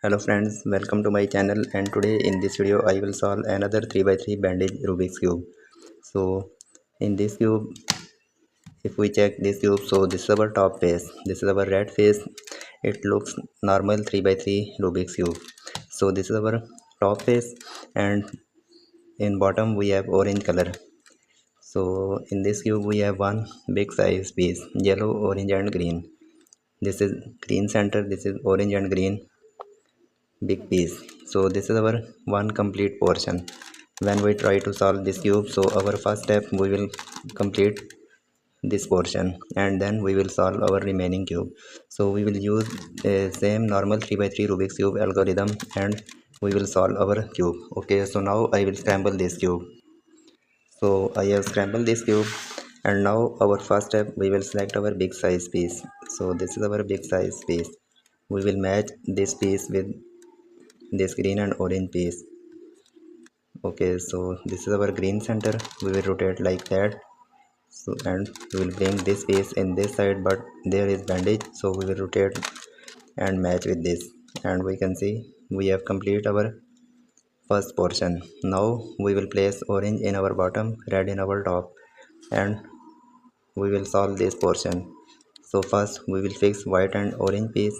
Hello friends, welcome to my channel, and today in this video I will solve another 3 by 3 bandage Rubik's cube. So in this cube, if we check this cube, so this is our top face, this is our red face. It looks normal 3 by 3 Rubik's cube. So this is our top face, and in bottom we have orange color. So in this cube we have one big size piece, yellow, orange and green. This is green center, this is orange and green big piece. So this is our one complete portion. When we try to solve this cube, so our first step, we will complete this portion and then we will solve our remaining cube. So we will use the same normal 3 by 3 Rubik's cube algorithm and we will solve our cube. Okay, so now I will scramble this cube. So I have scrambled this cube, and now our first step, we will select our big size piece. So this is our big size piece. We will match this piece with this green and orange piece. Okay, so this is our green center. We will rotate like that. So and we will bring this piece in this side, but there is bandage, so we will rotate and match with this, and we can see we have complete our first portion. Now we will place orange in our bottom, red in our top, and we will solve this portion. So first we will fix white and orange piece.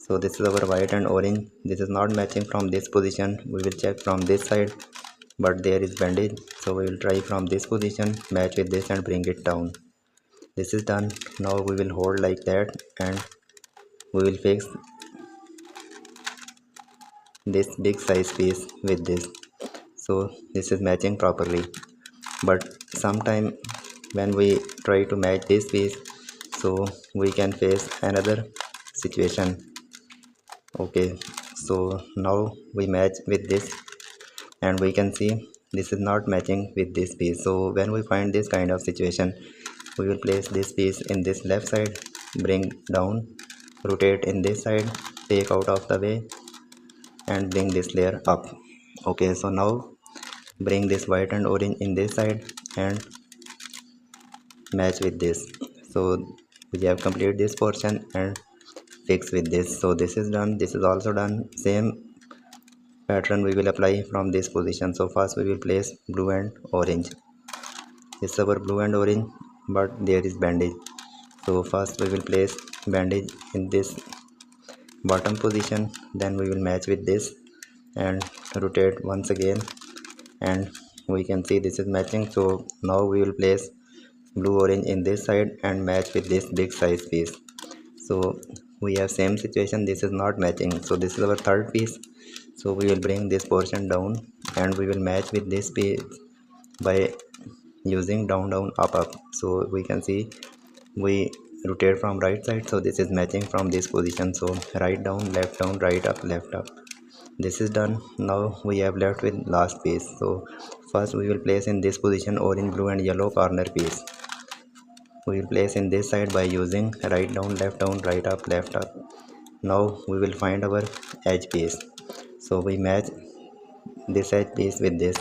So this is our white and orange. This is not matching from this position. We will check from this side, but there is bandage, so we will try from this position, match with this and bring it down. This is done. Now we will hold like that and we will fix this big size piece with this. So this is matching properly, but sometime when we try to match this piece, so we can face another situation. Okay, so now we match with this and we can see this is not matching with this piece. So when we find this kind of situation, we will place this piece in this left side, bring down, rotate in this side, take out of the way and bring this layer up. Okay, so now bring this white and orange in this side and match with this. So we have completed this portion and fix with this. So this is done, this is also done. Same pattern we will apply from this position. So first we will place blue and orange. This is our blue and orange, but there is bandage. So first we will place bandage in this bottom position, then we will match with this and rotate once again, and we can see this is matching. So now we will place blue orange in this side and match with this big size piece. So we have same situation, this is not matching. So this is our third piece. So we will bring this portion down and we will match with this piece by using down down up up. So we can see we rotate from right side, so this is matching from this position. So right down, left down, right up, left up. This is done. Now we have left with last piece. So first we will place in this position orange, blue and yellow corner piece. We will place in this side by using right down, left down, right up, left up. Now we will find our edge piece. So we match this edge piece with this.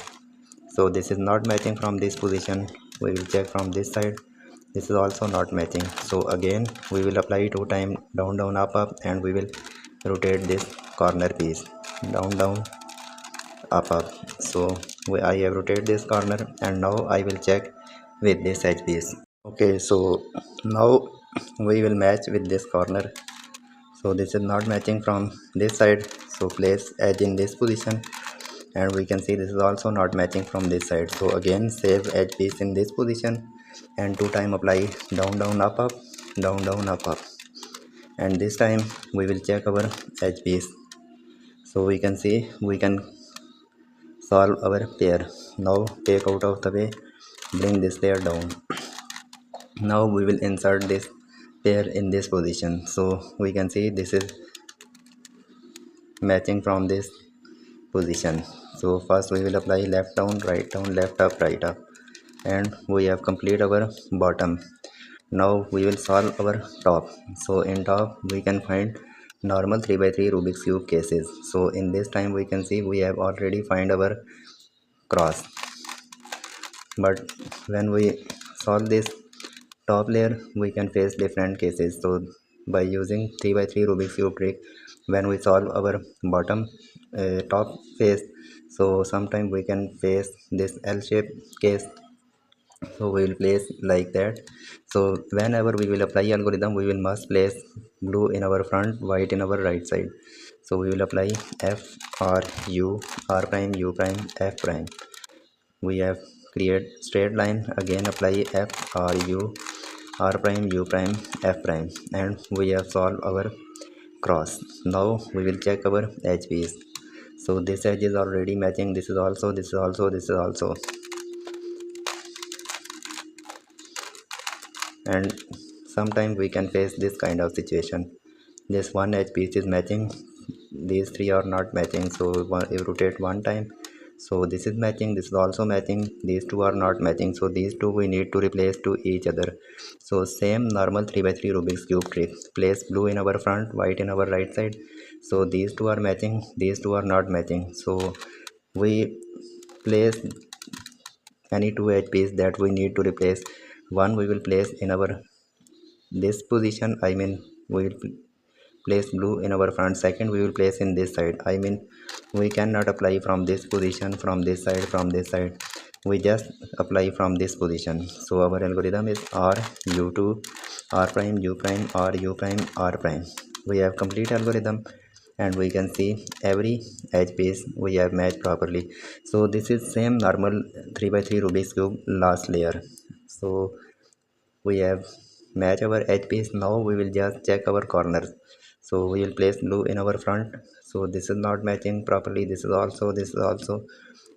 So this is not matching from this position. We will check from this side. This is also not matching. So again we will apply 2 times down down up up, and we will rotate this corner piece down down up up. So I have rotated this corner, and now I will check with this edge piece. Okay, so now we will match with this corner. So this is not matching from this side, so place edge in this position, and we can see this is also not matching from this side. So again save edge piece in this position and 2 times apply down down up up, down down up up, and this time we will check our edge piece. So we can see we can solve our pair. Now take out of the way, bring this layer down. Now we will insert this pair in this position. So we can see this is matching from this position. So first we will apply left down, left up, right up, and we have completed our bottom. Now we will solve our top. So in top we can find normal 3 by 3 Rubik's cube cases. So in this time we can see we have already find our cross, but when we solve this top layer we can face different cases. So by using 3 by 3 Rubik's cube trick when we solve our bottom top face. So sometime we can face this L shape case, so we will place like that. So whenever we will apply algorithm, we will must place blue in our front, white in our right side. So we will apply F R U R prime U prime F prime. We have create straight line, again apply F R U R prime U prime F prime, and we have solved our cross. Now we will check our HPs. So this edge is already matching, this is also, this is also, this is also, and sometimes we can face this kind of situation. This one edge piece is matching, these three are not matching, so you rotate one time, so this is matching, this is also matching, these two are not matching, so these two we need to replace to each other. So same normal 3 by 3 Rubik's cube trick, place blue in our front, white in our right side. So these two are matching, these two are not matching, so we place any two edge piece that we need to replace. One we will place in our this position, I mean we will place blue in our front. Second we will place in this side, I mean we cannot apply from this position, from this side, from this side, we just apply from this position. So our algorithm is R U2 R prime U prime R U prime R prime. We have complete algorithm, and we can see every edge piece we have matched properly. So this is same normal 3 by 3 Rubik's cube last layer. So we have match our edge piece. Now we will just check our corners. So we will place blue in our front, so this is not matching properly, this is also, this is also,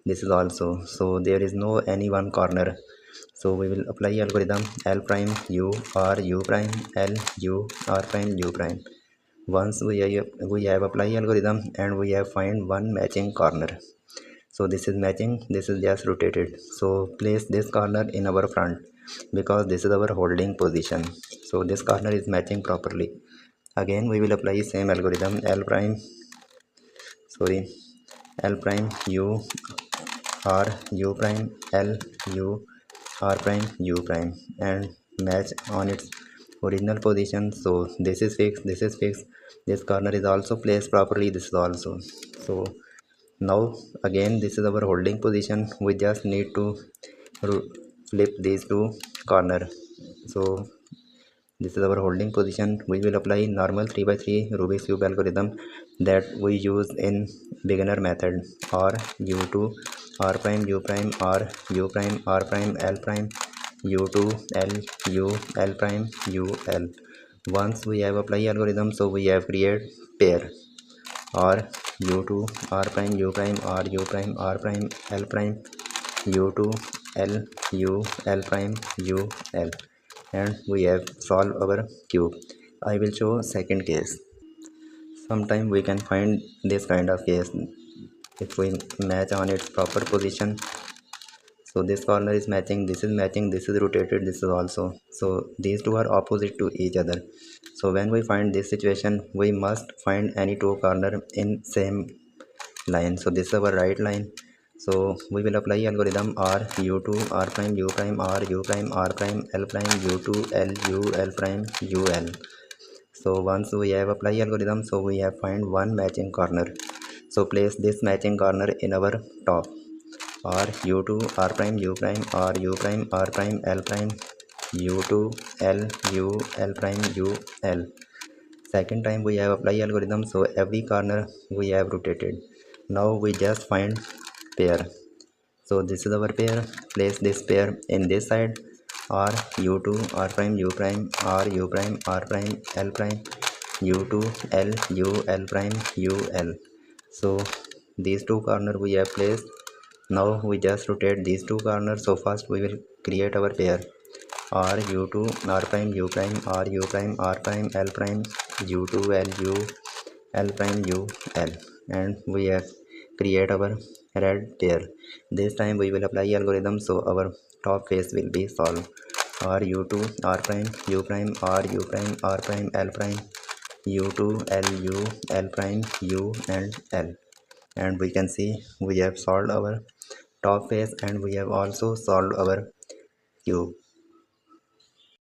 this is also, so there is no any one corner. So we will apply algorithm L prime U R U prime L U R prime U prime. Once we have applied algorithm and we have find one matching corner, so this is matching, this is just rotated, so place this corner in our front because this is our holding position. So this corner is matching properly. Again we will apply same algorithm L prime, sorry, L prime U R U prime L U R prime U prime, and match on its original position. So this is fixed, this is fixed, this corner is also placed properly, this is also. So now again this is our holding position, we just need to flip these two corner. So this is our holding position. We will apply normal 3 by 3 Rubik's cube algorithm that we use in beginner method, or U2 R prime U prime R U prime R prime L prime U2 L U L prime U L. Once we have applied algorithm, so we have create pair, or U2 R prime U prime R U prime R prime L prime U2 L U L prime U L, and we have solved our cube. I will show second case. Sometime we can find this kind of case if we match on its proper position. So this corner is matching, this is matching, this is rotated, this is also, so these two are opposite to each other. So when we find this situation, we must find any two corner in same line. So this is our right line, so we will apply algorithm R U2 R prime U prime R U prime R prime L prime U2 L U L prime U L. So once we have applied algorithm, so we have find one matching corner, so place this matching corner in our top, or U2 R prime U prime or U prime R prime L prime U2 L U L prime U L. Second time we have applied algorithm, so every corner we have rotated. Now we just find pair. So this is our pair, place this pair in this side, or U2 R prime U prime or U prime R prime L prime U2 L U L prime U L. So these two corner we have placed. Now we just rotate these two corners. So first we will create our pair, R U2 R prime U prime R U prime R prime L prime U2 L U L prime U L, and we have create our red pair. This time we will apply algorithm, so our top face will be solved. R U2 R prime U prime R U prime R prime L prime U2 L U L prime U and L, and we can see we have solved our top face and we have also solved our cube.